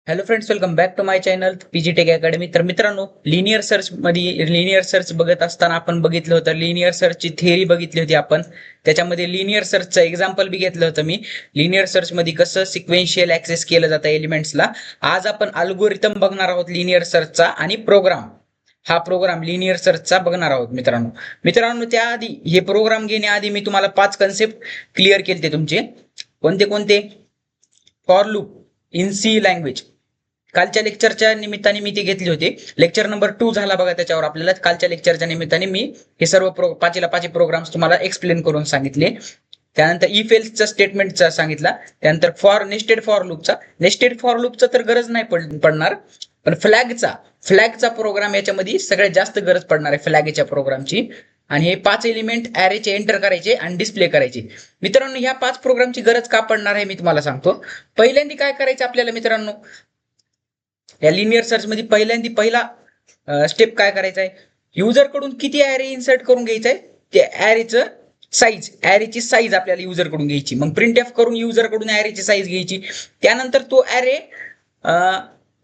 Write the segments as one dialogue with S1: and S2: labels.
S1: Hello friends, welcome back to my channel PG tech academy. तर मित्रांनो, linear search बघत असताना आपण बघितलं होतं, लिनियर सर्चची थेअरी बघितली होती आपण. त्याच्यामध्ये लिनियर सर्चचं एक्झाम्पल बी घेतलं होतं मी. लिनियर सर्च मध्ये कसं सिक्वेन्शियल ऍक्सेस केलं जातं एलिमेंट्सला. आज आपण अल्गोरिदम बघणार आहोत लिनियर सर्चचा आणि प्रोग्राम. हा प्रोग्राम लिनियर सर्चचा बघणार आहोत मित्रांनो. मित्रांनो, त्याआधी हे प्रोग्राम घेण्याआधी मी तुम्हाला 5 कन्सेप्ट क्लिअर केले तुमचे. कोणते कोणते? For loop in C language. कालच्या लेक्चरच्या निमित्ताने मी ते घेतले होते. लेक्चर नंबर 2 झाला बघा त्याच्यावर आपल्याला. कालच्या लेक्चरच्या निमित्ताने मी हे सर्व पाचीला पाची प्रोग्राम्स तुम्हाला एक्सप्लेन करून सांगितले. त्यानंतर इफ एल्सचा स्टेटमेंटचा सांगितला. त्यानंतर नेस्टेड फॉर लूपचा तर गरज नाही पडणार, पण फ्लॅगचा प्रोग्राम याच्यामध्ये सगळ्यात जास्त गरज पडणार आहे, फ्लॅगच्या प्रोग्रामची. आणि हे 5 एलिमेंट ॲरेचे एंटर करायचे आणि डिस्प्ले करायचे. मित्रांनो, ह्या 5 प्रोग्रामची गरज का पडणार आहे मी तुम्हाला सांगतो. पहिल्यांदा काय करायचं आपल्याला मित्रांनो, या लिनियर सर्च मध्ये पहिला स्टेप काय करायचा आहे, युजर कडून किती ॲरे इन्सर्ट करून घ्यायचा आहे, ते ॲरेची साईज आपल्याला युजर कडून घ्यायची. मग प्रिंट एफ करून युजर कडून ॲरेची साईज घ्यायची. त्यानंतर तो ॲरे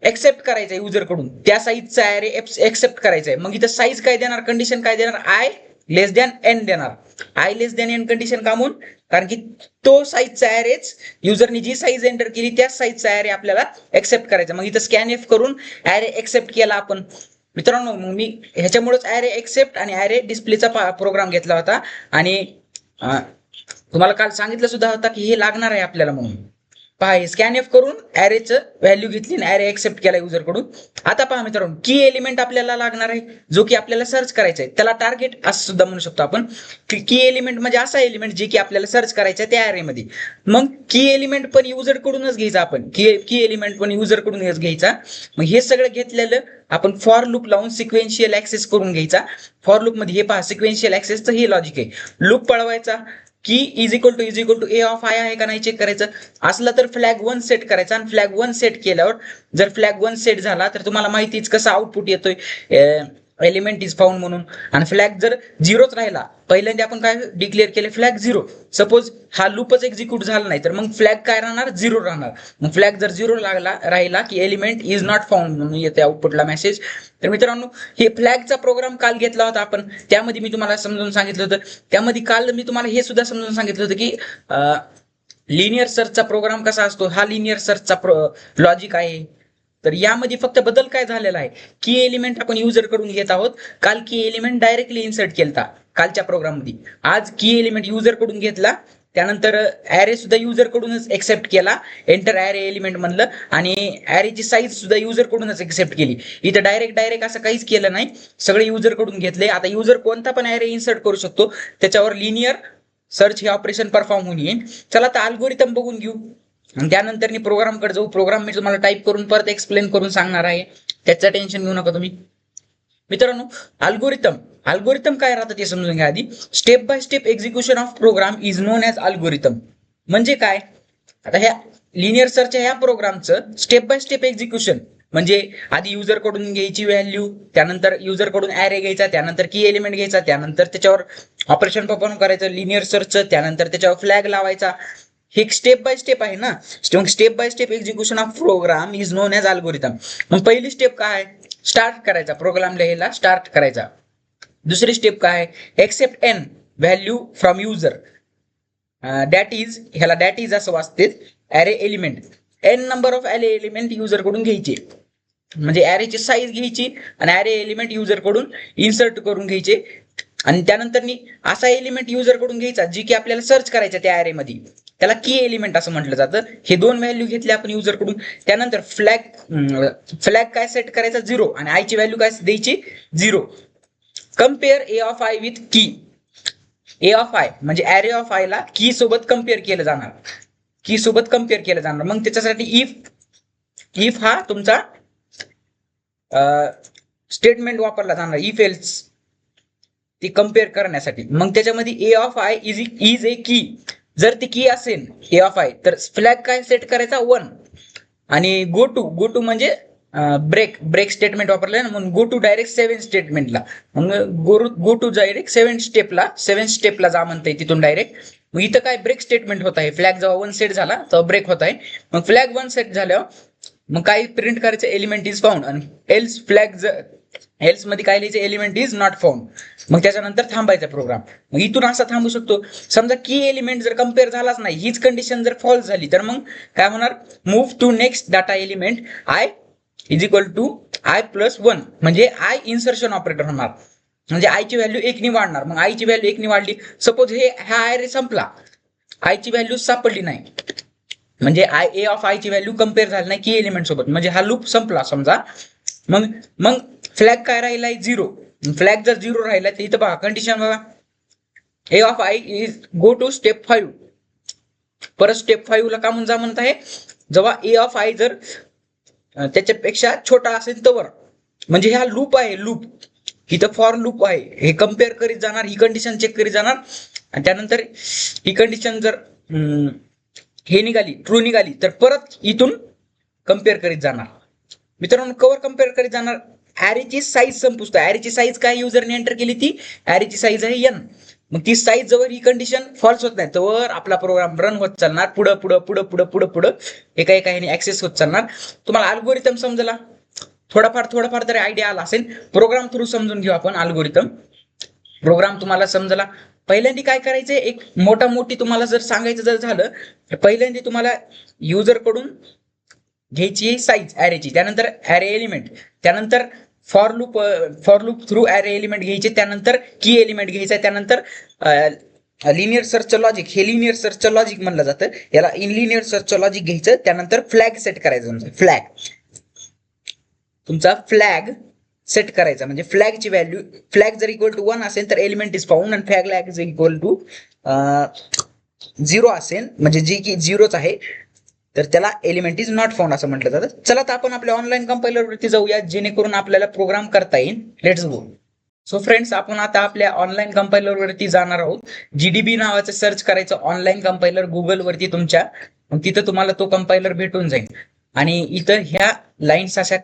S1: एक्सेप्ट करायचा आहे युजर कडून, त्या साईजचा ॲरे एक्सेप्ट करायचा आहे. मग इथं साईज काय देणार, कंडिशन काय देणार, आय लेस दॅन एन देणार. I less than N condition का म्हणून, कारण की तो साईजचा ॲरेच युजरनी जी साईज एंटर केली त्या साईजचा ॲरे आपल्याला एक्सेप्ट करायचा. मग इथं स्कॅन एफ करून ॲरे एक्सेप्ट केला आपण. मित्रांनो, मग मी ह्याच्यामुळेच ॲरे एक्सेप्ट आणि ॲरे डिस्प्लेचा प्रोग्राम घेतला होता. आणि तुम्हाला काल सांगितलं सुद्धा होता की हे लागणार आहे आपल्याला म्हणून. पहा, स्कॅन एफ करून ॲरेचं व्हॅल्यू घेतली आणि ॲरे एक्सेप्ट केला युजर कडून. आता पहा मित्रांनो, की एलिमेंट आपल्याला लागणार आहे जो की आपल्याला सर्च करायचा आहे. त्याला टार्गेट असं सुद्धा म्हणू शकतो आपण. की एलिमेंट म्हणजे असा एलिमेंट जे की आपल्याला सर्च करायचं आहे त्या ॲरेमध्ये. मग की एलिमेंट पण युजर कडूनच घ्यायचा आपण. की एलिमेंट पण युजर कडूनच घ्यायचा. मग हे सगळं घेतलेलं आपण फॉर लूप लावून सिक्वेन्शियल ऍक्सेस करून घ्यायचा. फॉर लूप मध्ये हे पहा, सिक्वेन्शियल ऍक्सेसचं हे लॉजिक आहे. लूप पळवायचा, key is equal to A of I आहे का नाही चेक करायचं. असलं तर फ्लॅग 1 सेट करायचा. आणि फ्लॅग 1 सेट केल्यावर जर फ्लॅग 1 सेट झाला तर तुम्हाला माहितीच कसं आउटपुट येतोय, एलिमेंट इज फाउंड म्हणून. आणि फ्लॅग जर झिरोच राहिला, पहिल्यांदा आपण काय डिक्लेअर केले, फ्लॅग 0. सपोज हा लूपच एक्झिक्यूट झाला नाही तर मग फ्लॅग काय राहणार, 0 राहणार. मग फ्लॅग जर 0 राहिला की एलिमेंट इज नॉट फाउंड म्हणून येते आउटपुटला मेसेज. तर मित्रांनो, हे फ्लॅगचा प्रोग्राम काल घेतला होता आपण. त्यामध्ये मी तुम्हाला समजून सांगितलं होतं. त्यामध्ये काल मी तुम्हाला हे सुद्धा समजून सांगितलं होतं की लिनियर सर्चचा प्रोग्राम कसा असतो. हा लिनियर सर्चचा लॉजिक आहे. तर यामध्ये फक्त बदल काय झालेला आहे, की एलिमेंट आपण युजर कडून घेत आहोत. काल की एलिमेंट डायरेक्टली इन्सर्ट केलता कालच्या प्रोग्राम मध्ये. आज की एलिमेंट युजर कडून घेतला, त्यानंतर ॲरे सुद्धा युजर कडूनच एक्सेप्ट केला, एंटर ॲरे एलिमेंट म्हणलं. आणि ॲरेची साईज सुद्धा युजर कडूनच एक्सेप्ट केली. इथं डायरेक्ट असं काहीच केलं नाही, सगळे युजर कडून घेतले. आता युजर कोणता पण ॲरे इन्सर्ट करू शकतो, त्याच्यावर लिनियर सर्च हे ऑपरेशन परफॉर्म होऊन येईल. चला आता अल्गोरिदम बघून घेऊ आणि त्यानंतर मी प्रोग्रामकडे जाऊ. प्रोग्राम मी तुम्हाला टाईप करून परत एक्सप्लेन करून सांगणार आहे, त्याचं टेन्शन घेऊ नका तुम्ही. मित्रांनो, अल्गोरिदम काय राहतं ते समजून घ्या आधी. Step by step execution of program is known as algorithm. म्हणजे काय, आता ह्या लिनियर सर्च ह्या प्रोग्रामचं स्टेप बाय स्टेप एक्झिक्युशन म्हणजे आधी युजर कडून घ्यायची व्हॅल्यू, त्यानंतर युजर कडून ॲरे घ्यायचा, त्यानंतर की एलिमेंट घ्यायचा, त्यानंतर त्याच्यावर ऑपरेशन परफॉर्म करायचं लिनियर सर्चचं, त्यानंतर त्याच्यावर फ्लॅग लावायचा. हे स्टेप बाय स्टेप आहे ना. Step by step execution of program is known as algorithm. मग पहिली स्टेप काय, स्टार्ट करायचा प्रोग्राम लिहायला, स्टार्ट करायचा. दुसरी स्टेप काय, accept N value from user, that is असं वाचते, array element. N number of array element user कडून घ्यायचे, म्हणजे ॲरेची साईज घ्यायची आणि ॲरे एलिमेंट युजर कडून इन्सर्ट करून घ्यायचे. आणि त्यानंतर असा एलिमेंट युजर कडून घ्यायचा जी की आपल्याला सर्च करायचा त्या ॲरे मध्ये, त्याला की एलिमेंट असं म्हटलं जातं. हे 2 व्हॅल्यू घेतले आपण युजर कडून. त्यानंतर फ्लॅग काय सेट करायचा, 0. आणि आयची व्हॅल्यू काय द्यायची, 0. Compare A of I with की. ए ऑफ आय म्हणजे ॲरे ऑफ आय ला की सोबत कम्पेअर केलं जाणार. मग त्याच्यासाठी इफ हा तुमचा स्टेटमेंट वापरला जाणार, इफ एल्स, ती कम्पेअर करण्यासाठी. मग त्याच्यामध्ये ए ऑफ आय इज ए की. जर ती की असेल ए ऑफ आय तर फ्लॅग काय सेट करायचा, 1. आणि गो टू म्हणजे ब्रेक स्टेटमेंट वापरलं ना, म्हणून गो टू डायरेक्ट 7 स्टेटमेंटला. मग गो टू डायरेक्ट 7 स्टेपला जा म्हणताय तिथून डायरेक्ट. मग इथं काय ब्रेक स्टेटमेंट होत आहे, फ्लॅग जेव्हा 1 सेट झाला तेव्हा ब्रेक होत आहे. मग फ्लॅग 1 सेट झाल्यावर मग काय प्रिंट करायचं, एलिमेंट इज फाउंड, आणि एल्स फ्लॅग एल्स मध्ये काय लिहायचं, एलिमेंट इज नॉट फाउंड. मग त्याच्यानंतर थांबायचा प्रोग्राम. मग इथून असा थांबू शकतो. समजा की एलिमेंट जर कम्पेअर झालाच नाही, हीच कंडिशन जर फॉल्स झाली, तर मग काय होणार, move to next data element I is equal to I plus 1, म्हणजे आय इन्सर्शन ऑपरेटर होणार. म्हणजे आयची व्हॅल्यू 1 नी वाढणार. मग आयची व्हॅल्यू 1 नी वाढली, सपोज हा ॲरे संपला, आयची व्हॅल्यू सापडली नाही, म्हणजे ए ऑफ आय ची व्हॅल्यू कम्पेअर झाली नाही की एलिमेंट सोबत, म्हणजे हा लूप संपला समजा. मग मग फ्लॅग काय राहिलाय, 0. फ्लॅग जर 0 राहिला, तर इथं बघा कंडिशन बघा, A of I is go to step 5. परत स्टेप 5 ला का म्हणून जा म्हणत आहे, जेव्हा ए ऑफ आय जर त्याच्यापेक्षा छोटा असेल तर, म्हणजे हा लूप आहे, लूप इथं फॉर लूप आहे, हे कम्पेअर करीत जाणार, ही कंडिशन चेक करीत जाणार, आणि त्यानंतर ही कंडिशन जर हे निघाली, ट्रू निघाली, तर परत इथून कम्पेअर करीत जाणार. मित्रांनो कवर कम्पेअर करीत जाणार, ॲरेची साईज संपुसतो. ॲरेची साईज काय युजरने एंटर केली, ती ॲरेची साईज आहे n. मग ती साईज जवळ ही कंडिशन फॉल्स होत नाही तर आपला प्रोग्राम रन होत चालणार, पुढं पुढं पुढं पुढं पुढं पुढं एका एका ऍक्सेस होत चालणार. तुम्हाला अल्गोरिदम समजला, थोडाफार तरी आयडिया आला असेल. प्रोग्राम थ्रू समजून घेऊ आपण अल्गोरिदम. प्रोग्राम तुम्हाला समजला. पहिल्यांदा काय करायचंय, एक मोठी तुम्हाला जर सांगायचं जर झालं, तर पहिल्यांदा तुम्हाला युजर कडून घ्यायची साईज ॲरेची, त्यानंतर ॲरे एलिमेंट, त्यानंतर for loop through array element घ्यायचे, त्यानंतर की एलिमेंट घ्यायचा, त्यानंतर लिनियर सर्चचं लॉजिक, हे लिनियर सर्चचं लॉजिक म्हणलं जातं याला, इन लिनियर सर्चचं लॉजिक घ्यायचं, त्यानंतर फ्लॅग सेट करायचं. तुमचा फ्लॅग सेट करायचा, म्हणजे फ्लॅगची व्हॅल्यू, फ्लॅग जर इक्वल टू 1 असेल तर एलिमेंट इज फाउंड, आणि फ्लॅग जर इक्वल टू 0 असेल, म्हणजे जी की 0च आहे, तर त्याला एलिमेंट इज नॉट फाउंड असं म्हटलं जातं. चला तर आपण आपल्या ऑनलाईन कंपायलर वरती जाऊया, जेणेकरून आपल्याला प्रोग्राम करता येईल. Let's go. सो फ्रेंड्स, आपण आता आपल्या ऑनलाईन कंपायलर वरती जाणार आहोत. GDB नावाचं सर्च करायचं ऑनलाईन कंपायलर गुगल वरती तुमच्या, मग तिथं तुम्हाला तो कंपायलर भेटून जाईल. आणि इथं ह्या लाईन्स अशा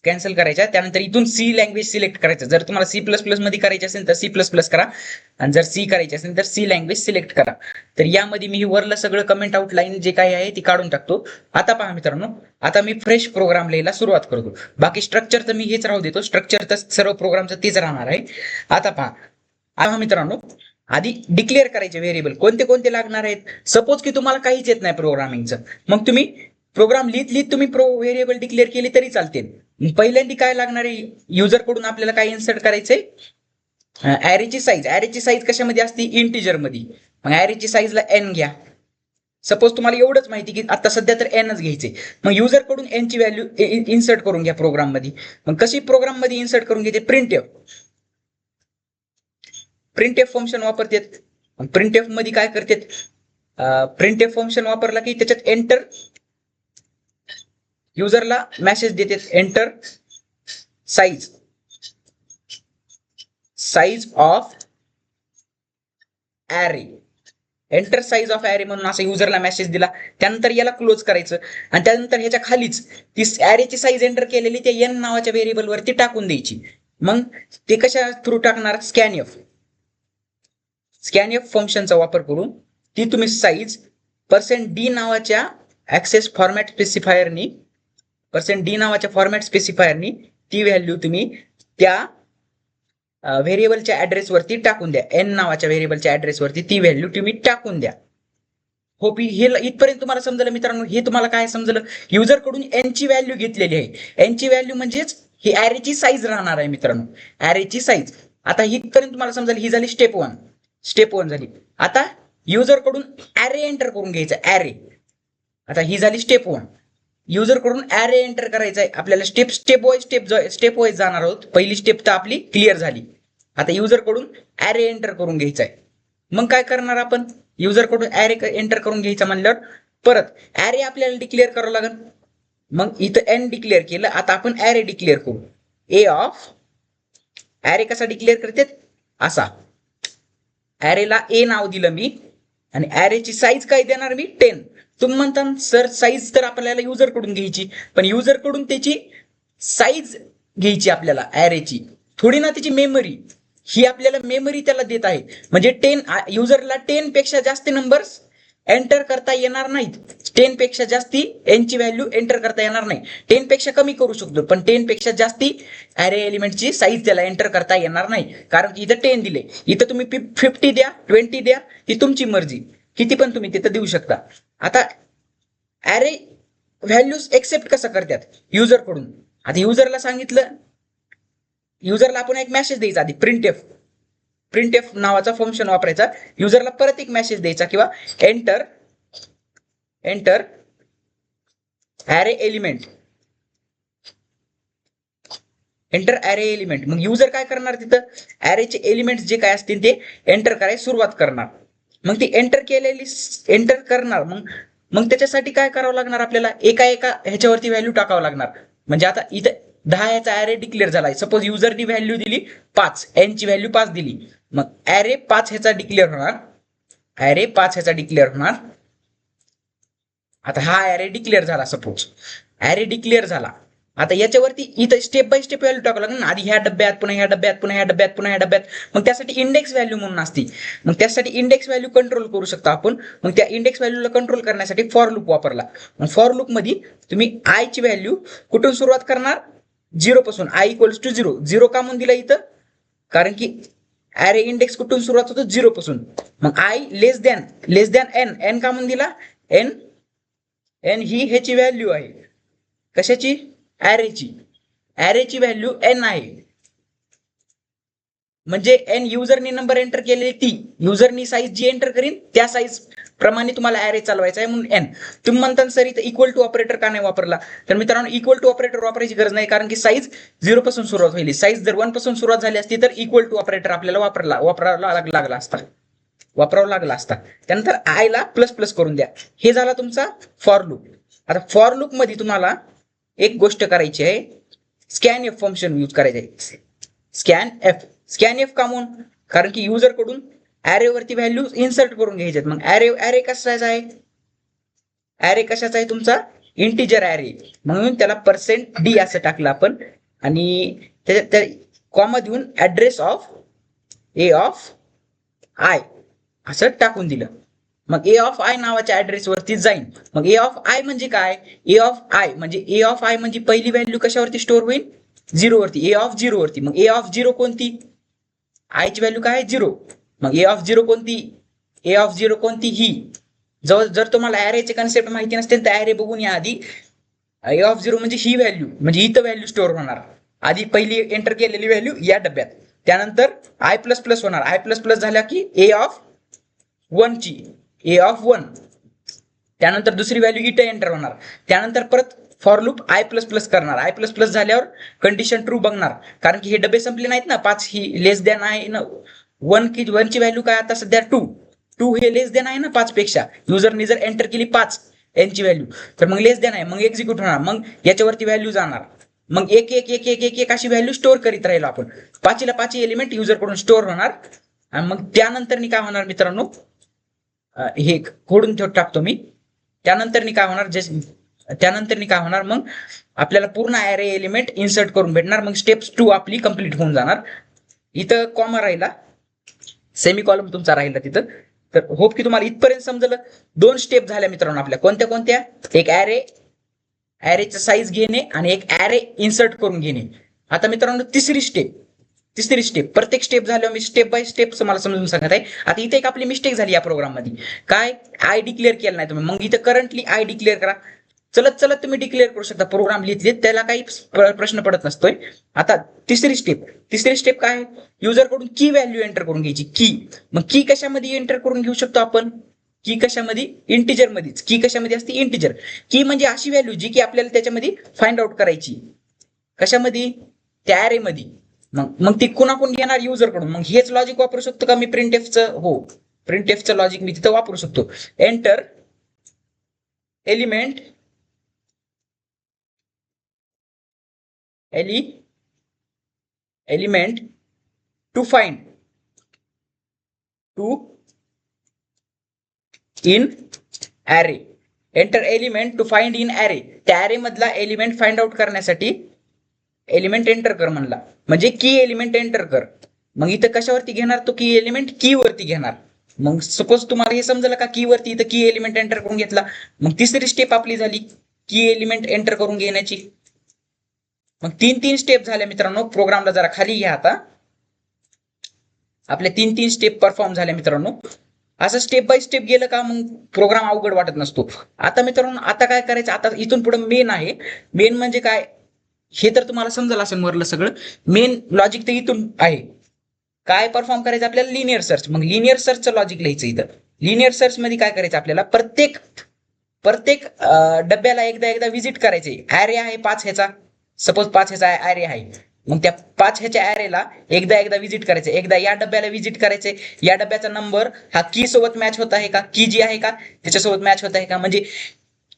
S1: कॅन्सल करायच्या, त्यानंतर इथून सी लँग्वेज सिलेक्ट करायचं. जर तुम्हाला C++ मध्ये करायचे असेल तर C++ करा, आणि जर सी करायचे असेल तर सी लँग्वेज सिलेक्ट करा. तर यामध्ये मी वरलं सगळं कमेंट आउटलाईन जे काही आहे ती काढून टाकतो. आता पहा मित्रांनो, आता मी फ्रेश प्रोग्राम लिहायला सुरुवात करतो. बाकी स्ट्रक्चर तर मी हेच राहू देतो, स्ट्रक्चर तर सर्व प्रोग्रामचं तेच राहणार आहे. आता पहा मित्रांनो, आधी डिक्लेअर करायचे व्हेरिएबल कोणते कोणते लागणार आहेत. सपोज की तुम्हाला काहीच येत नाही प्रोग्रामिंगचं, मग तुम्ही प्रोग्राम लिहित तुम्ही व्हेरिएबल डिक्लेअर केली तरी चालते. पहिल्यांदा काय लागणार आहे, युजर कडून आपल्याला काय इन्सर्ट करायचंय, ॲरेची साईज. ॲरेची साईज कशामध्ये असते, इंटिजर मध्ये. मग ॲरेची साईजला n घ्या. सपोज तुम्हाला एवढंच माहिती की आता सध्या तर nच घ्यायचे, मग युजर कडून n ची व्हॅल्यू इन्सर्ट करून घ्या प्रोग्राम मध्ये. मग कशी प्रोग्राम मध्ये इन्सर्ट करून घ्यायचे, प्रिंटएफ फंक्शन वापरतात. प्रिंटएफ मध्ये काय करतात, प्रिंटएफ फंक्शन वापरला की त्याच्यात एंटर, युजरला मेसेज देतात, enter size of array, enter size of array म्हणून असं युजरला मेसेज दिला. त्यानंतर याला क्लोज करायचं, आणि त्यानंतर ह्याच्या खालीच ती ॲरेची साईज एंटर केलेली त्या n नावाच्या व्हेरिएबल वरती टाकून द्यायची. मग ते कशा थ्रू टाकणार, स्कॅनएफ फंक्शनचा वापर करून ती तुम्ही साईज %d नावाच्या ऍक्सेस फॉर्मॅट स्पेसिफायरनी ती व्हॅल्यू तुम्ही त्या व्हेरिएबलच्या ऍड्रेस वरती टाकून द्या. n नावाच्या व्हेरिएबलच्या ऍड्रेस वरती ती व्हॅल्यू तुम्ही टाकून द्या. होप हे इथपर्यंत तुम्हाला समजलं मित्रांनो. हे तुम्हाला काय समजलं, युजर कडून n ची व्हॅल्यू घेतलेली आहे. n ची व्हॅल्यू म्हणजेच ही ॲरेची साईज राहणार आहे मित्रांनो, ॲरेची साईज. आता इथपर्यंत तुम्हाला समजलं, ही झाली स्टेप 1 झाली. आता युजर कडून ॲरे एंटर करून घ्यायचा, ॲरे. आता ही झाली स्टेप 1. युजर कडून ॲरे एंटर करायचा आहे आपल्याला. स्टेप वाईज जाणार आहोत. पहिली स्टेप तर आपली क्लिअर झाली. आता युजर कडून ॲरे एंटर करून घ्यायचा आहे. मग काय करणार आपण, युजर कडून ॲरे एंटर करून घ्यायचा म्हणल्यावर परत ॲरे आपल्याला डिक्लेअर करावं लागेल. मग इथं n डिक्लेअर केलं, आता आपण ॲरे डिक्लेअर करू. ए ऑफ ॲरे कसा डिक्लेअर करतात, असा. ॲरेला ए नाव दिलं मी, आणि ॲरेची साईज काय देणार मी, 10. तुम्ही म्हणता सर साईज तर आपल्याला युजर कडून घ्यायची, पण युजर कडून त्याची साईज घ्यायची आपल्याला ॲरेची, थोडी ना त्याची मेमरी. ही आपल्याला मेमरी त्याला देत आहे, म्हणजे 10 युजरला 10 पेक्षा जास्त नंबर्स एंटर करता येणार नाहीत. 10 पेक्षा जास्ती यांची व्हॅल्यू एंटर करता येणार नाही. 10 पेक्षा कमी करू शकतो, पण 10 पेक्षा जास्ती अरे एलिमेंटची साईज त्याला एंटर करता येणार नाही, कारण की इथं 10 दिले. इथं तुम्ही 50 द्या, 20 द्या, ती तुमची मर्जी, किती पण तुम्ही तिथं देऊ शकता. आता अरे व्हॅल्यूज एक्सेप्ट कसं करतात युजर कडून. आता युजरला सांगितलं, युजरला आपण एक मेसेज द्यायचा आधी, प्रिंट एफ नावाचा फंक्शन वापरायचा. युजरला परत एक मेसेज द्यायचा किंवा एंटर अरे एलिमेंट, एंटर अरे एलिमेंट. मग युजर काय करणार, तिथं अरेचे एलिमेंट जे काय असतील ते एंटर करायला सुरुवात करणार. मग ती एंटर करणार. मग त्याच्यासाठी काय करावं लागणार, आपल्याला एका ह्याच्यावरती व्हॅल्यू टाकावं लागणार. म्हणजे आता इथं 10 ह्याचा अरे डिक्लेअर झालाय. सपोज युजरनी व्हॅल्यू दिली 5, एनची व्हॅल्यू 5 दिली. मग अरे 5 ह्याचा डिक्लेअर होणार. आता हा अरे डिक्लेअर झाला, सपोज अरे डिक्लेअर झाला. आता याच्यावरती इथं स्टेप बाय स्टेप व्हॅल्यू टाकावं लागेल ना. आधी ह्या डब्यात, पुन्हा ह्या डब्यात, पुन्हा ह्या डब्यात, पुन्हा ह्या डब्यात. मग त्यासाठी इंडेक्स व्हॅल्यू म्हणून असते. मग त्यासाठी इंडेक्स व्हॅल्यू कंट्रोल करू शकता आपण. मग त्या इंडेक्स व्हॅल्यूला कंट्रोल करण्यासाठी फॉर लूप वापरला. मग फॉर लूप मध्ये तुम्ही आय ची व्हॅल्यू कुठून सुरुवात करणार, 0 पासून. I equals to 0. 0 का म्हणून दिला इथं, कारण की अरे इंडेक्स कुठून सुरुवात होतो, 0 पासून. मग आय लेस दॅन एन का म्हणून दिला, एन ही ह्याची व्हॅल्यू आहे. कशाची, अरेची व्हॅल्यू एन आहे. म्हणजे एन युजरनी नंबर एंटर केलेली ती, युजरनी साईज जी एंटर करीन त्या साईज प्रमाणे तुम्हाला अरे चालवायचा आहे, म्हणून एन. तुम्ही म्हणता सर इथं इक्वल टू ऑपरेटर का नाही वापरला, तर मित्रांनो इक्वल टू ऑपरेटर वापरायची गरज नाही, कारण की साईज 0 पासून सुरुवात होईल. साईज जर 1 पासून सुरुवात झाली असती तर इक्वल टू ऑपरेटर आपल्याला वापरावा लागला असता. त्यानंतर आय ला प्लस प्लस करून द्या. हे झाला तुमचा फॉर लूप. आता फॉर लूप मध्ये तुम्हाला एक गोष्ट करायची आहे, स्कॅन एफ फंक्शन यूज करायचे आहे. स्कॅन एफ का म्हणून, कारण की युजर कडून अरे वरती व्हॅल्यू इन्सर्ट करून घ्यायच्यात. मग अरे कशाचा आहे, तुमचा इंटिजर अरे, म्हणून त्याला %d असं टाकलं आपण. आणि त्याच्या कॉमा देऊन address of A of I असं टाकून दिलं. मग ए ऑफ आय नावाच्या ऍड्रेस वरती जाईन. मग ए ऑफ आय म्हणजे काय, ए ऑफ आय म्हणजे पहिली व्हॅल्यू कशावरती स्टोअर होईल, 0 वरती, ए ऑफ 0 वरती. मग ए ऑफ 0 कोणती, आय ची व्हॅल्यू काय आहे, 0. मग ए ऑफ 0 कोणती, ही. जर तुम्हाला अरेचे कन्सेप्ट माहिती नसतील तर अरे बघून या आधी. ए ऑफ 0 म्हणजे ही व्हॅल्यू, म्हणजे इथं व्हॅल्यू स्टोअर होणार. आधी पहिली एंटर केलेली व्हॅल्यू या डब्यात, त्यानंतर आय प्लस प्लस होणार. आय प्लस प्लस झाल्या की ए ऑफ 1, त्यानंतर दुसरी व्हॅल्यू इथं एंटर होणार. त्यानंतर परत for loop I plus plus करणार. आय प्लस प्लस झाल्यावर कंडिशन ट्रू बघणार, कारण की हे डबे संपले नाहीत ना. 5 ही लेस दॅन आहे ना 1 ची व्हॅल्यू काय आता सध्या 2 हे लेस दॅन आहे ना 5 पेक्षा. युजरने जर एंटर केली 5 यांची व्हॅल्यू, तर मग लेस दॅन आहे, मग एक्झिक्यूट होणार. मग याच्यावरती व्हॅल्यू जाणार. मग एक अशी व्हॅल्यू स्टोअर करीत राहिलो आपण. 5ला 5 एलिमेंट युजर कडून स्टोअर होणार. आणि मग त्यानंतर काय होणार मित्रांनो, हे खोडून टाकतो मी. त्यानंतर काय होणार, मग आपल्याला पूर्ण अरे एलिमेंट इन्सर्ट करून भेटणार. मग स्टेप्स 2 आपली कंप्लीट होऊन जाणार. इथं कॉमा राहिला, सेमी कॉलम तुमचा राहिला तिथं. तर होप की तुम्हाला इथपर्यंत समजलं. 2 स्टेप झाल्या मित्रांनो आपल्या. कोणत्या, एक अरेचा साईज घेणे आणि एक अरे इन्सर्ट करून घेणे. आता मित्रांनो तिसरी स्टेप, प्रत्येक स्टेप झाल्यावर मी स्टेप बाय स्टेप तुम्हाला समजून सांगत आहे. आता इथे एक आपली मिस्टेक झाली या प्रोग्राम मध्ये, काय आय डिक्लेअर केलं नाही तुम्ही. मग इथं करंटली आय डिक्लेअर करा. चलत तुम्ही डिक्लेअर करू शकता. प्रोग्राम लिहित त्याला काही प्रश्न पडत नसतोय. आता तिसरी स्टेप काय, युजर कडून की व्हॅल्यू एंटर करून घ्यायची, की. मग की कशामध्ये एंटर करून घेऊ शकतो आपण, की कशामध्ये, इंटिजर मध्येच. की कशामध्ये असते, इंटिजर. की म्हणजे अशी व्हॅल्यू जी की आपल्याला त्याच्यामध्ये फाइंड आउट करायची, कशामध्ये, त्या अरे मध्ये. मग ती कुणाकडून घेणार, युजर कडून. मग हेच लॉजिक वापरू शकतो का मी प्रिंटएफचं, हो, प्रिंटएफचं लॉजिक मी तिथं वापरू शकतो. Enter element to find in array. Enter element to find in array. त्या अरे मधला एलिमेंट फाइंड आउट करण्यासाठी एलिमेंट एंटर कर म्हणला, म्हणजे की एलिमेंट एंटर कर. मग इथं कशावरती घेणार तो की एलिमेंट, की वरती घेणार. मग सपोज तुम्हाला हे समजलं का की वरती इथं की एलिमेंट एंटर करून घेतला, मग तिसरी स्टेप आपली झाली की एलिमेंट एंटर करून घेण्याची. मग तीन स्टेप झाल्या मित्रांनो. प्रोग्रामला जरा खाली घ्या आता. आपल्या तीन स्टेप परफॉर्म झाल्या मित्रांनो. असं स्टेप बाय स्टेप गेलं का मग प्रोग्राम अवघड वाटत नसतो. आता मित्रांनो आता काय करायचं, आता इथून पुढे मेन आहे. मेन म्हणजे काय हे तर तुम्हाला समजलं असेल वरलं सगळं. मेन लॉजिक तर इथून आहे. काय परफॉर्म करायचं आपल्याला, लिनियर सर्च. मग लिनियर सर्चचं लॉजिक लिहायचं इथं. लिनियर सर्च मध्ये काय करायचं आपल्याला, प्रत्येक डब्याला एकदा व्हिजिट करायचे. ऍरे आहे 5 ह्याचा, सपोज 5 ह्याचा ऍरे आहे. मग त्या 5 ह्याच्या ऍरेला एकदा व्हिजिट करायचे. एकदा या डब्याला व्हिजिट करायचे. या डब्याचा नंबर हा की सोबत मॅच होत आहे का, की जी आहे का त्याच्यासोबत मॅच होत आहे का. म्हणजे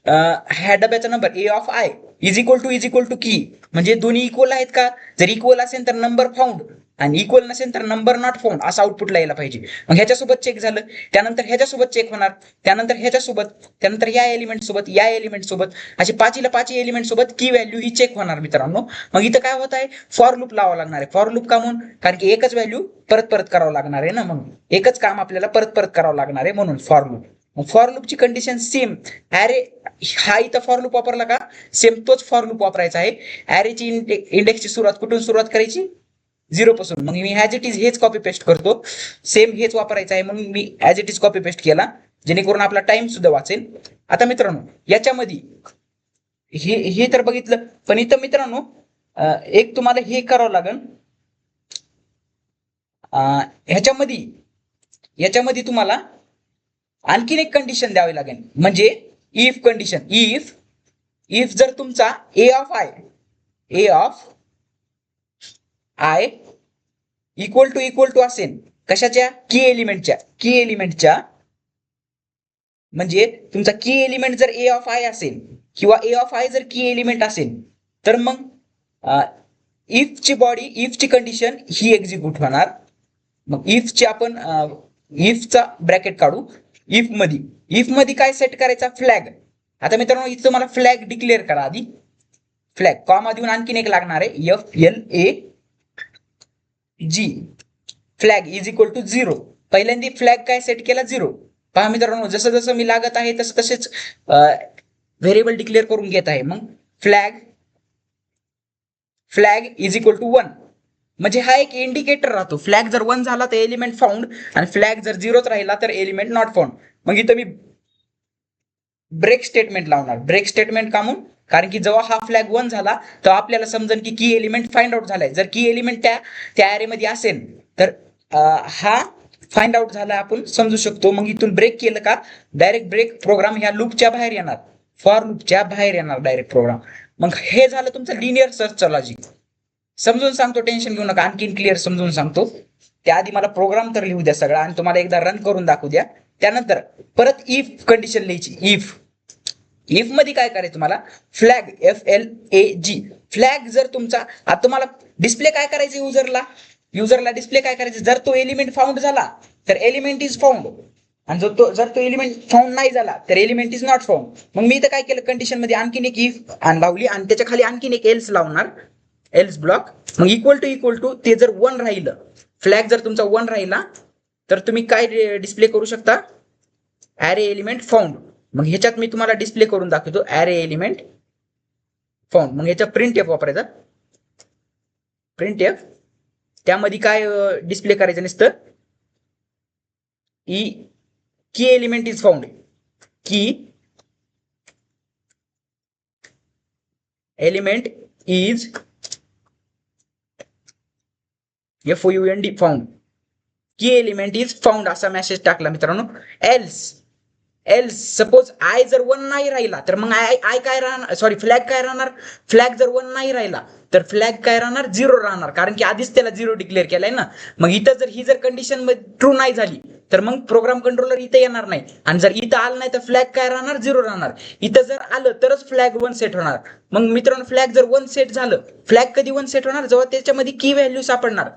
S1: ह्या डब्याचा number A of I is equal to की, म्हणजे दोन्ही इक्वल आहेत का. जर इक्वल असेल तर नंबर फाउंड, आणि इक्वल नसेल तर नंबर नॉट फाउंड असं आउटपुटला यायला पाहिजे. मग ह्याच्यासोबत चेक झालं, त्यानंतर ह्याच्यासोबत चेक होणार, त्यानंतर ह्याच्यासोबत, त्यानंतर या एलिमेंट सोबत, या एलिमेंट सोबत, अशी 5 एलिमेंट सोबत की व्हॅल्यू ही चेक होणार मित्रांनो. मग इथं काय होत आहे, फॉर लूप लावावं लागणार आहे. फॉर लूप का म्हणून, कारण की एकच व्हॅल्यू परत करावं लागणार आहे ना, म्हणून एकच काम आपल्याला परत करावं लागणार आहे म्हणून फॉर लूप. मग फॉर लूपची कंडिशन सेम. ऍरे हा इथं फॉर लूप वापरला का सेम तोच फॉर लूप वापरायचा आहे. ऍरेची इंडेक्सची सुरुवात कुठून सुरुवात करायची, 0 पासून. मग मी ॲज इट इज हेच कॉपी पेस्ट करतो. सेम हेच वापरायचं आहे म्हणून मी as it is copy paste केला, जेणेकरून आपला टाइम सुद्धा वाचेल. आता मित्रांनो याच्यामध्ये हे तर बघितलं, पण इथं मित्रांनो एक तुम्हाला हे करावं लागेल. ह्याच्यामध्ये तुम्हाला आणखीन एक कंडिशन द्यावी लागेल, म्हणजे इफ कंडिशन. इफ जर तुमचा ए ऑफ आय इक्वल टू असेल कशाच्या, की एलिमेंटच्या, म्हणजे तुमचा की एलिमेंट जर ए ऑफ आय असेल किंवा ए ऑफ आय जर की एलिमेंट असेल, तर मग इफची कंडिशन ही एक्झिक्यूट होणार. मग इफची आपण इफचा ब्रॅकेट काढू. इफ मध्ये काय सेट करायचा, फ्लॅग. आता मित्रांनो इथं तुम्हाला फ्लॅग डिक्लेअर करा आधी. फ्लॅग कॉमा देऊन आणखीन एक लागणार आहे, FLAG. Flag is equal to 0. पहिल्यांदा फ्लॅग काय सेट केला, 0. पहा मित्रांनो जसं मी लागत आहे तसेच व्हेरिएबल डिक्लेअर करून घेत आहे. मग फ्लॅग इज इक्वल टू 1, म्हणजे हा एक इंडिकेटर राहतो. फ्लॅग जर 1 झाला तर एलिमेंट फाउंड, आणि फ्लॅग जर 0 राहिला तर एलिमेंट नॉट फाउंड. मग इथं मी ब्रेक स्टेटमेंट लावणार. ब्रेक स्टेटमेंट का म्हणून, कारण की जेव्हा हा फ्लॅग 1 झाला तर आपल्याला समजेल की एलिमेंट फाइंड आउट झालाय. जर की एलिमेंट त्या ऍरे मध्ये असेल तर हा फाइंड आउट झाला आपण समजू शकतो. मग इथून ब्रेक केलं का डायरेक्ट ब्रेक प्रोग्राम ह्या लूपच्या बाहेर येणार, फॉर लूपच्या बाहेर येणार डायरेक्ट प्रोग्राम. मग हे झालं तुमचं लिनियर सर्चचं लॉजिक. समजून सांगतो, टेन्शन घेऊ नका, आणखीन क्लिअर समजून सांगतो. त्याआधी मला प्रोग्राम तर लिहू द्या सगळा, आणि तुम्हाला एकदा रन करून दाखवू द्या. त्यानंतर परत इफ कंडिशन लिहायची. इफ मध्ये काय करायचं तुम्हाला, फ्लॅग FLAG. फ्लॅग जर तुमचा, आता तुम्हाला डिस्प्ले काय करायचं, युजरला डिस्प्ले काय करायचं, जर तो एलिमेंट फाउंड झाला तर एलिमेंट इज फाउंड, आणि जर तो एलिमेंट फाउंड नाही झाला तर एलिमेंट इज नॉट फाउंड. मग मी इथं काय केलं, कंडिशन मध्ये आणखीन एक इफ लावली, आणि त्याच्या खाली आणखीन एक एल्स लावणार, एल्स ब्लॉक. मग इक्वल टू ते जर 1 राहिलं, फ्लॅग जर तुमचा 1 राहिला तर तुम्ही काय डिस्प्ले करू शकता, ॲरे एलिमेंट फाउंड. मग ह्याच्यात मी तुम्हाला डिस्प्ले करून दाखवतो, ॲरे एलिमेंट फाउंड. मग ह्याच्या प्रिंट एफ वापरायचा. प्रिंट एफ त्यामध्ये काय डिस्प्ले करायचं नसतं, की एलिमेंट इज फाउंड, की एलिमेंट इज FOUND फाउंड, की एलिमेंट इज फाउंड असा मेसेज टाकला मित्रांनो. एल्स सपोज आय जर 1 नाही राहिला तर मग आय काय राहणार, सॉरी फ्लॅग काय राहणार, फ्लॅग जर 1 नाही राहिला तर फ्लॅग काय राहणार, 0 राहणार, कारण की आधीच त्याला 0 डिक्लेअर केलाय ना. मग इथं जर ही कंडिशन ट्रू नाही झाली तर मग प्रोग्राम कंट्रोलर इथं येणार नाही, आणि जर इथं आलं नाही तर फ्लॅग काय राहणार, 0 राहणार. इथं जर आलं तरच फ्लॅग 1 सेट होणार. मग मित्रांनो फ्लॅग जर 1 सेट झालं, फ्लॅग कधी 1 सेट होणार, जेव्हा त्याच्यामध्ये की व्हॅल्यू सापडणार.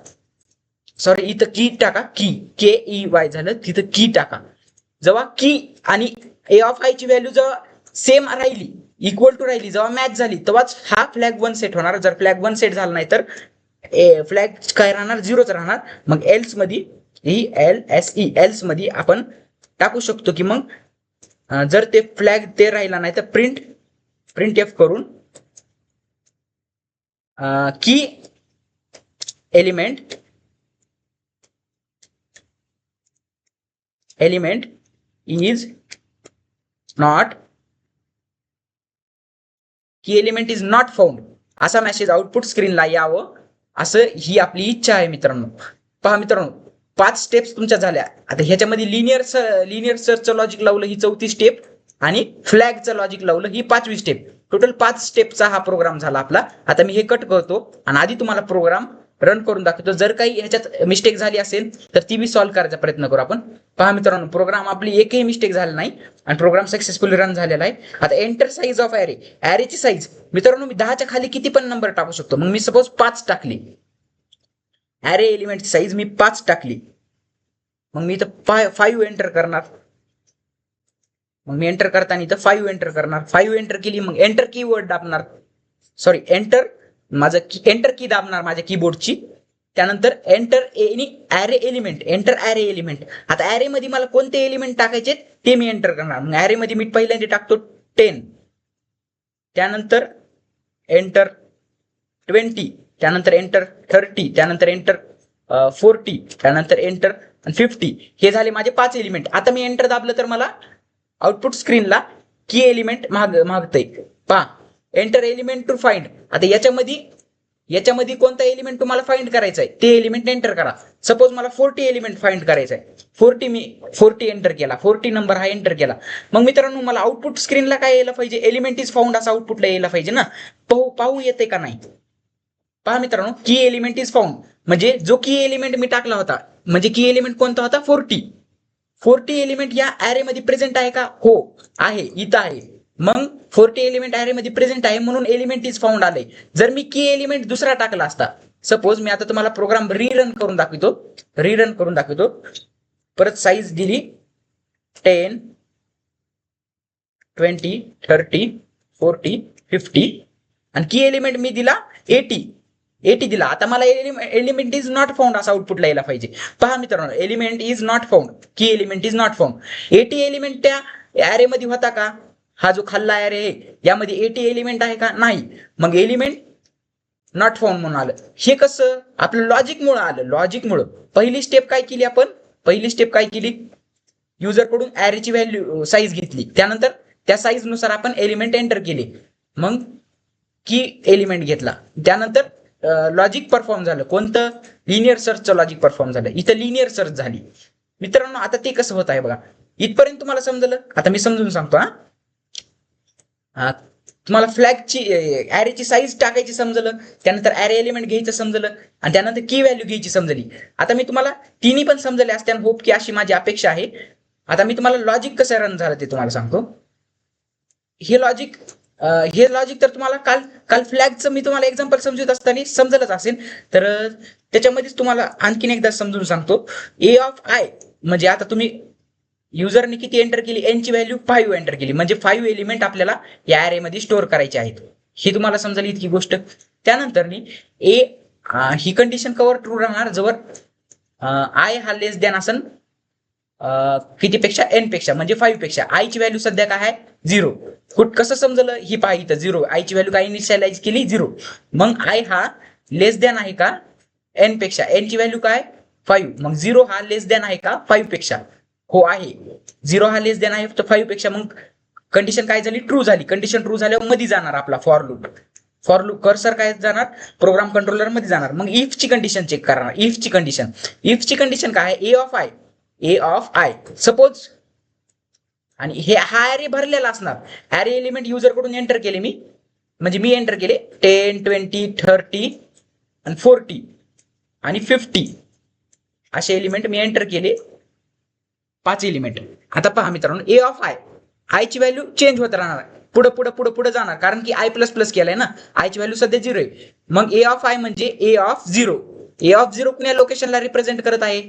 S1: सॉरी इथं की टाका, की KEY झालं, तिथं की टाका. जेव्हा की आणि ए ऑफ आय ची व्हॅल्यू जेव्हा सेम राहिली, इक्वल टू राहिली, जेव्हा मॅच झाली, तेव्हाच हा फ्लॅग 1 सेट होणार. जर फ्लॅग 1 सेट झाला नाही तर फ्लॅग काय राहणार, 0च राहणार. मग एल्स मध्ये ELSE एल्स मध्ये आपण टाकू शकतो की मग जर ते फ्लॅग ते राहिला नाही तर प्रिंट एफ करून की एलिमेंट इज नॉट की एलिमेंट इज नॉट फाउंड असा मेसेज आउटपुट स्क्रीनला यावं असं ही आपली इच्छा आहे मित्रांनो. पहा मित्रांनो 5 स्टेप्स तुमच्या झाल्या. आता ह्याच्यामध्ये लिनियर सर्चचं लॉजिक लावलं ही 4थी स्टेप आणि फ्लॅगचं लॉजिक लावलं ही 5वी स्टेप. टोटल 5 स्टेपचा हा प्रोग्राम झाला आपला. आता मी हे कट करतो आणि आधी तुम्हाला प्रोग्राम रन करून दाखवतो. जर काही ह्याच्यात मिस्टेक झाली असेल तर ती बी सॉल्व्ह करायचा प्रयत्न करू आपण. पहा मित्रांनो प्रोग्राम आपली एकही मिस्टेक झाली नाही आणि प्रोग्राम सक्सेसफुली रन झालेला आहे. आता एंटर साईज ऑफ ॲरेची साईज मित्रांनो मी 10च्या खाली किती पण नंबर टाकू शकतो. मग मी सपोज 5 टाकली. ॲरे एलिमेंटची साईज मी 5 टाकली. मग मी इथं 5 एंटर करणार. मग मी एंटर करताना इथं 5 एंटर करणार. 5 एंटर केली मग एंटर कीवर्ड दाबणार. सॉरी एंटर की दाबणार माझ्या कीबोर्डची. त्यानंतर एंटर एनी ॲरे एलिमेंट. आता ॲरे मध्ये मला कोणते एलिमेंट टाकायचे ते मी एंटर करणार. मग ॲरे मध्ये मी पहिल्यांदा टाकतो 10, त्यानंतर एंटर 20, त्यानंतर एंटर 30, त्यानंतर एंटर 40, त्यानंतर एंटर 50. हे झाले माझे 5 एलिमेंट. आता मी एंटर दाबलं तर मला आउटपुट स्क्रीनला की एलिमेंट मागतंय. पहा एंटर एलिमेंट टू फाइंड. आता याच्यामध्ये कोणता एलिमेंट तुम्हाला फाइंड करायचा आहे ते एलिमेंट एंटर करा. सपोज मला 40 एलिमेंट फाइंड करायचा आहे. 40 एंटर केला. 40 नंबर हा एंटर केला. मग मित्रांनो मला आउटपुट स्क्रीनला काय यायला पाहिजे एलिमेंट इज फाउंड असं आउटपुटला यायला पाहिजे ना. पाहू येते का नाही. पहा मित्रांनो की एलिमेंट इज फाउंड म्हणजे जो की एलिमेंट मी टाकला होता म्हणजे की एलिमेंट कोणता होता 40 एलिमेंट या ॲरे मध्ये प्रेझेंट आहे का. हो आहे इथं आहे. मग 40 एलिमेंट ॲरे मध्ये प्रेझेंट आहे म्हणून एलिमेंट इज फाउंड आले. जर मी की एलिमेंट दुसरा टाकला असता सपोज मी आता तुम्हाला प्रोग्राम रिरन करून दाखवतो. परत साईज दिली 10, 20, 30, 40, 50 आणि की एलिमेंट मी दिला 80 दिला. आता मला एलिमेंट इज नॉट फाउंड असा आउटपुटला यायला पाहिजे. पहा मित्रांनो एलिमेंट इज नॉट फाउंड की element is not found. 80 element त्या ॲरे मध्ये होता का. हा जो खाल्ला ॲरे आहे यामध्ये 80 एलिमेंट आहे का नाही. मग एलिमेंट नॉट फाउंड म्हणून आलं. हे कसं आपलं लॉजिकमुळे आलं. लॉजिकमुळे पहिली स्टेप काय केली युजर कडून ॲरेची व्हॅल्यू साईज घेतली. त्यानंतर त्या साईज नुसार आपण एलिमेंट एंटर केले. मग की एलिमेंट घेतला. त्यानंतर लॉजिक परफॉर्म झालं. कोणतं लिनियर सर्चचं लॉजिक परफॉर्म झालं. इथं लिनियर सर्च झाली. मित्रांनो आता ते कसं होत आहे बघा. इथपर्यंत तुम्हाला समजलं. आता मी समजून सांगतो. तुम्हाला फ्लॅगची ॲरेची साईज टाकायची समजलं. त्यानंतर ॲरे एलिमेंट घ्यायचं समजलं आणि त्यानंतर की व्हॅल्यू घ्यायची समजली. आता मी तुम्हाला तिन्ही पण समजले असते होप की अशी माझी अपेक्षा आहे. आता मी तुम्हाला लॉजिक कसं रन झालं ते तुम्हाला सांगतो. हे लॉजिक तर तुम्हाला काल फ्लॅगचं मी तुम्हाला एक्झाम्पल समजत असताना समजलंच असेल. तर त्याच्यामध्येच तुम्हाला आणखीन एकदा समजून सांगतो. ए ऑफ आय म्हणजे आता तुम्ही युजरने किती एंटर केली एनची व्हॅल्यू 5 एंटर केली म्हणजे 5 एलिमेंट आपल्याला या ॲरे मध्ये स्टोअर करायचे आहेत. हे तुम्हाला समजली इतकी गोष्ट. त्यानंतर ही कंडिशन कवर ट्रू राहणार जवळ आय हा लेस दॅन असन कितीपेक्षा एन पेक्षा म्हणजे 5 पेक्षा. आय ची व्हॅल्यू सध्या काय आहे 0. कसं समजलं ही पहा इथं 0 आय ची व्हॅल्यू काय इनिशियलाइज केली 0. मग आय हा लेस दॅन आहे का एन पेक्षा. एन ची व्हॅल्यू काय 5. मग 0 हा लेस दॅन आहे का 5 पेक्षा. हो आहे. 0 हा लेस दॅन आहे 5 पेक्षा. मग कंडिशन काय झाली ट्रू झाली. कंडिशन ट्रू झाल्यावर मध्ये जाणार आपला फॉर लूप कर्सर काय जाणार प्रोग्राम कंट्रोलर मध्ये जाणार. मग इफ ची कंडिशन चेक करणार. इफ ची कंडिशन काय आहे ए ऑफ आय सपोज. आणि हे हा ॲरे भरलेला असणार. ॲरे एलिमेंट युजर कडून एंटर केले मी म्हणजे मी एंटर केले 10, 20, 30 आणि 40 आणि 50 असे एलिमेंट मी एंटर केले 5 एलिमेंट. आता पहा मित्रांनो ए ऑफ आय ची व्हॅल्यू चेंज होत राहणार. पुढे जाणार कारण की आय प्लस प्लस केलाय ना. आय ची व्हॅल्यू सध्या 0 आहे. मग ए ऑफ आय म्हणजे ए ऑफ 0. ए ऑफ 0 कुण्या लोकेशनला रिप्रेझेंट करत आहे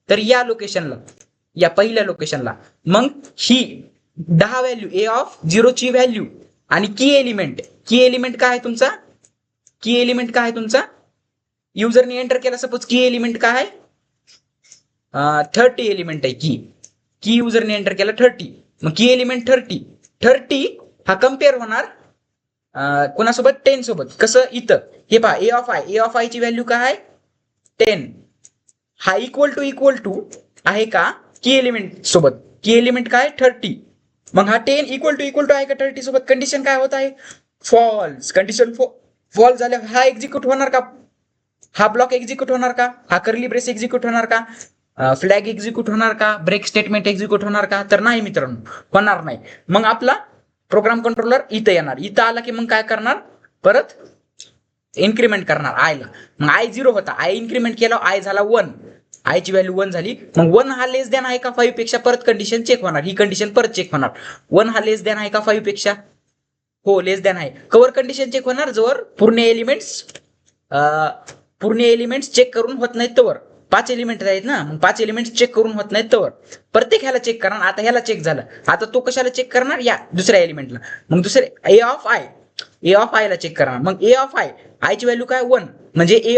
S1: तर या लोकेशनला या पहिल्या लोकेशनला. मग ही 10 व्हॅल्यू ए ऑफ 0 ची व्हॅल्यू आणि की एलिमेंट काय आहे तुमचा युजरने एंटर केला सपोज की एलिमेंट काय आहे 30 एलिमेंट आहे की युजरने एंटर केला 30. मग की एलिमेंट 30 हा कम्पेअर होणार कोणासोबत 10 सोबत. कसं इथं हे पहा ए ऑफ आय ची व्हॅल्यू काय आहे 10. हा इक्वल टू आहे का की एलिमेंट सोबत. की एलिमेंट काय 30. मग हा 10 इक्वल टू आहे का 30 सोबत. कंडिशन काय होत आहे फॉल्स. कंडिशन फॉल्स झाल्यावर हा एक्झिक्यूट होणार का. हा ब्लॉक एक्झिक्यूट होणार का. हा कर्ली ब्रेस एक्झिक्यूट होणार का. फ्लॅग एक्झिक्यूट होणार का. ब्रेक स्टेटमेंट एक्झिक्यूट होणार का. तर नाही मित्रांनो होणार नाही. मग आपला प्रोग्राम कंट्रोलर इथं येणार. इथं आला की मग काय करणार परत इन्क्रीमेंट करणार आयला. मग आय 0 होता आय इन्क्रीमेंट केला आय झाला 1. आय ची व्हॅल्यू 1 झाली. मग 1 हा लेस दॅन आहे का 5 पेक्षा परत कंडिशन चेक होणार. ही कंडिशन परत चेक होणार. 1 हा लेस दॅन आहे का 5 पेक्षा. हो लेस दॅन आहे. कवर कंडिशन चेक होणार जवळ पूर्ण एलिमेंट्स चेक करून होत नाहीत तवर. 5 एलिमेंट आहेत ना मग 5 एलिमेंट चेक करून होत नाहीत तवर प्रत्येक ह्याला चेक करणार. आता ह्याला चेक झालं. आता तो कशाला चेक करणार या दुसऱ्या एलिमेंटला. मग दुसरे ए ऑफ आय ला चेक करणार. मग ए ऑफ आय ची व्हॅल्यू काय 1 म्हणजे ए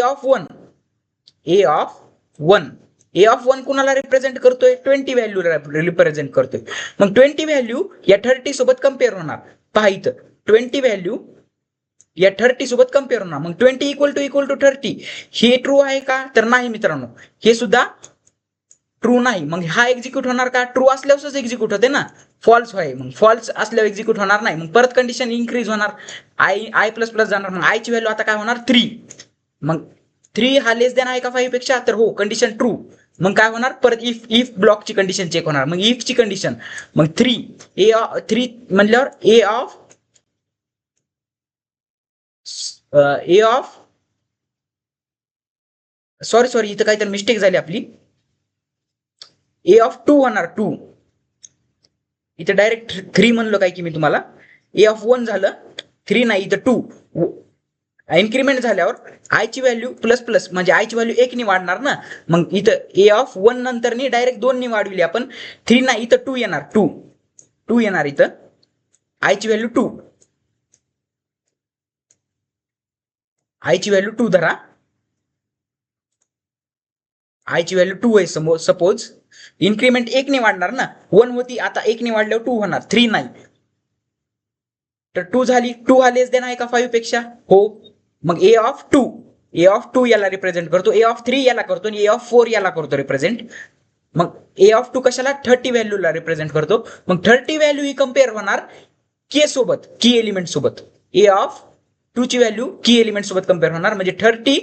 S1: ऑफ 1 कुणाला रिप्रेझेंट करतोय 20 व्हॅल्यू रिप्रेझेंट करतोय. मग 20 व्हॅल्यू या 30 सोबत कम्पेअर होणार. पहा इथं 20 व्हॅल्यू या 30 सोबत कम्पेअर होणार. मग 20 इक्वल टू 30 हे ट्रू आहे का तर नाही मित्रांनो हे सुद्धा ट्रू नाही. मग हा एक्झिक्यूट होणार का. ट्रू असल्यावरच एक्झिक्यूट होते ना. फॉल्स आहे मग फॉल्स असल्यावर एक्झिक्यूट होणार नाही. मग परत कंडिशन इन्क्रीज होणार. आय प्लस प्लस जाणार. मग आयची व्हॅल्यू आता काय होणार 3. मग 3 हा लेस दॅन आहे का 5 पेक्षा तर हो कंडिशन ट्रू. मग काय होणार परत इफ ब्लॉकची कंडिशन चेक होणार. मग इफची कंडिशन मग 3 म्हणल्यावर ए ऑफ सॉरी इथं काहीतरी मिस्टेक झाली आपली. ए ऑफ 2 होणार 2. इथं डायरेक्ट 3 म्हणलो काय की मी तुम्हाला. ए ऑफ 1 झालं 3 नाही इथं 2. इन्क्रीमेंट झाल्यावर आयची व्हॅल्यू प्लस प्लस म्हणजे आयची व्हॅल्यू 1 नी वाढणार ना. मग इथं ए ऑफ 1 नंतर डायरेक्ट 2 नी वाढविली आपण. 3 नाही इथं 2 येणार 2 येणार इथं. आयची व्हॅल्यू 2 आयची व्हॅल्यू 2 धरा. आयची व्हॅल्यू 2 आहे सपोज. इन्क्रीमेंट 1 ने वाढणार ना. 1 होती आता 1 ने वाढल्यावर 2 होणार 3 नाही. तर 2 झाली. 2 हा लेस देन आहे का 5 पेक्षा हो. मग ए ऑफ 2 याला रिप्रेझेंट करतो. ए ऑफ 3 याला करतो आणि ए ऑफ 4 याला करतो रिप्रेझेंट. मग ए ऑफ 2 कशाला 30 व्हॅल्यूला रिप्रेझेंट करतो. मग 30 व्हॅल्यू ही कम्पेअर होणार के सोबत की एलिमेंट सोबत. ए ऑफ 2 ची व्हॅल्यू की एलिमेंट सोबत कम्पेअर होणार म्हणजे 30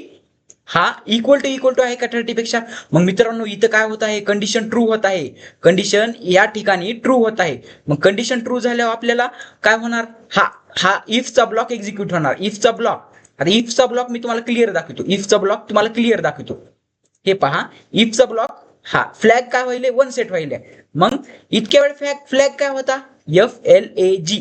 S1: हा इक्वल टू आहे का 30 पेक्षा. मग मित्रांनो इथं काय होत आहे कंडिशन ट्रू होत आहे. कंडिशन या ठिकाणी ट्रू होत आहे. मग कंडिशन ट्रू झाल्यावर आपल्याला काय होणार हा इफचा ब्लॉक एक्झिक्यूट होणार. इफचा ब्लॉक आता इफचा ब्लॉक मी तुम्हाला क्लिअर दाखवतो. हे पहा इफचा ब्लॉक हा फ्लॅग काय व्हायले 1 सेट व्हायले. मग इतक्या वेळ फ्लॅग काय होता FLAG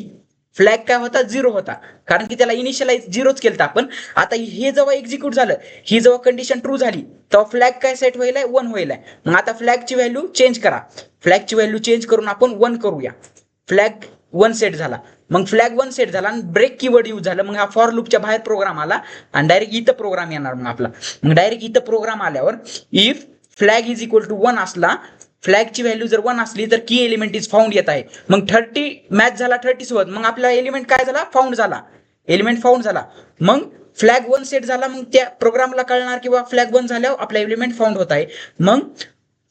S1: फ्लॅग काय होता 0 होता कारण की त्याला इनिशियलाइज 0च केलं आपण. आता हे जेव्हा एक्झिक्यूट झालं ही जेव्हा कंडिशन ट्रू झाली तेव्हा फ्लॅग काय सेट व्हायलाय 1 व्हायलाय. मग आता फ्लॅगची व्हॅल्यू चेंज करा. फ्लॅगची व्हॅल्यू चेंज करून आपण 1 करूया. फ्लॅग 1 सेट झाला. मग फ्लॅग 1 सेट झाला आणि ब्रेक कीवर्ड यूज झालं. मग हा फॉर लूपच्या बाहेर प्रोग्राम आला आणि डायरेक्ट इथं प्रोग्राम येणार. मग आपला मग डायरेक्ट इथं प्रोग्राम आल्यावर if flag is equal to 1 असला फ्लॅगची व्हॅल्यू जर 1 असली तर की एलिमेंट इज फाउंड येत आहे. मग 30 मॅच झाला 30 सोबत. मग आपला एलिमेंट काय झाला फाउंड झाला. मग फ्लॅग 1 सेट झाला. मग त्या प्रोग्रामला कळणार किंवा फ्लॅग 1 झाल्यावर आपला एलिमेंट फाउंड होत आहे.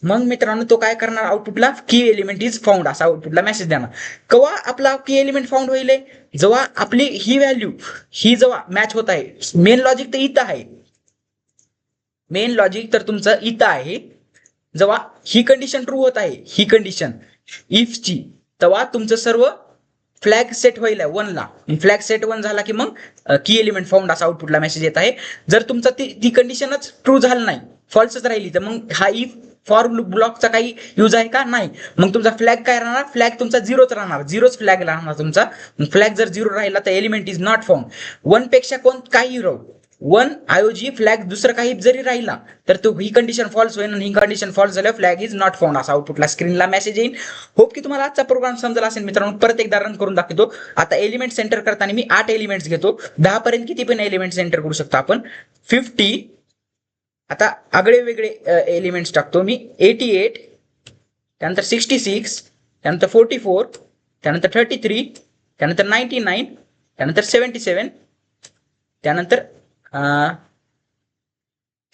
S1: मग मित्रांनो तो काय करणार आउटपुटला की एलिमेंट इज फाउंड असा आउटपुटला मेसेज देणार. केव्हा आपला की एलिमेंट फाउंड होईल जेव्हा आपली ही व्हॅल्यू ही जेव्हा मॅच होत आहे. मेन लॉजिक तर इथं आहे. मेन लॉजिक तर तुमचं इथं आहे. जेव्हा ही कंडिशन ट्रू होत आहे ही कंडिशन इफची तेव्हा तुमचं सर्व फ्लॅग सेट होईल 1 ला. फ्लॅग सेट 1 झाला की मग की एलिमेंट फाउंड असा आउटपुटला मेसेज येत आहे. जर तुमचा ती कंडिशनच ट्रू झालं नाही फॉल्सच राहिली तर मग हा इफ फॉर ब्लॉकचा काही यूज आहे का नाही. मग तुमचा फ्लॅग काय राहणार फ्लॅग तुमचा 0च राहणार. 0च फ्लॅग राहणार तुमचा. फ्लॅग जर 0 राहिला तर एलिमेंट इज नॉट फाउंड. 1 पेक्षा काही राहू 1 ऐवजी फ्लॅग दुसरं काही जरी राहिला तर तो ही कंडिशन फॉल्स होईल आणि ही कंडिशन फॉल्स झाल्यावर फ्लॅग इज नॉट फाउंड असा आउटपुटला स्क्रीनला मेसेज येईल. होप की तुम्हाला आजचा प्रोग्राम समजला असेल मित्रांनो. परत एकदा रन करून दाखवतो. आता एलिमेंट सेंटर करताना मी 8 एलिमेंट्स घेतो. 10 पर्यंत किती पण एलिमेंट सेंटर करू शकतो आपण. 50 आता आगळे वेगळे एलिमेंट्स टाकतो मी. 88, त्यानंतर 66, त्यानंतर 44, त्यानंतर 33, त्यानंतर 99, त्यानंतर 77, त्यानंतर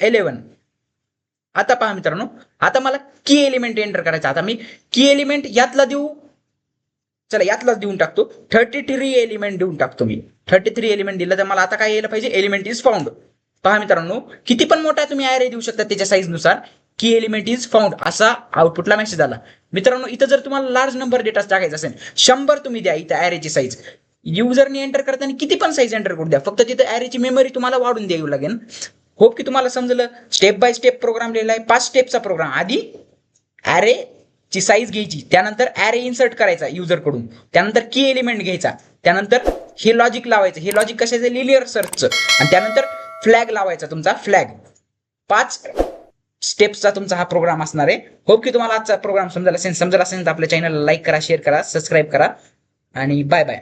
S1: 11. आता पहा मित्रांनो, आता मला की एलिमेंट एंटर करायचा. आता मी की एलिमेंट यातला देऊ, चला यातलाच देऊन टाकतो. 33 एलिमेंट देऊन टाकतो मी. 33 एलिमेंट दिलं तर मला आता काय यायला पाहिजे, एलिमेंट इज फाउंड. पहा मित्रांनो, किती पण मोठा तुम्ही ॲरे देऊ शकता त्याच्या साईज नुसार. की एलिमेंट इज फाउंड असा आउटपुटला मेसेज आला. मित्रांनो इथं जर तुम्हाला लार्ज नंबर डेटा टाकायचा असेल, 100 तुम्ही द्या इथं ॲरेची साईज. युजरने एंटर करताना किती पण साईज एंटर करू द्या, फक्त तिथं ॲरेची मेमरी तुम्हाला वाढून द्यावी लागेल. होप की तुम्हाला समजलं. स्टेप बाय स्टेप प्रोग्राम लिहिला आहे, 5 स्टेपचा प्रोग्राम. आधी ॲरे ची साईज घ्यायची, त्यानंतर ॲरे इन्सर्ट करायचा युजर कडून, त्यानंतर की एलिमेंट घ्यायचा, त्यानंतर हे लॉजिक लावायचं. हे लॉजिक कशाचं, लिनियर सर्चचं. आणि त्यानंतर फ्लॅग लावायचा तुमचा फ्लॅग. 5 स्टेप्सचा तुमचा हा प्रोग्राम असणार आहे. होप की तुम्हाला आजचा प्रोग्राम समजला असेल तर आपल्या चॅनलला लाईक करा, शेअर करा, सबस्क्राईब करा आणि बाय बाय.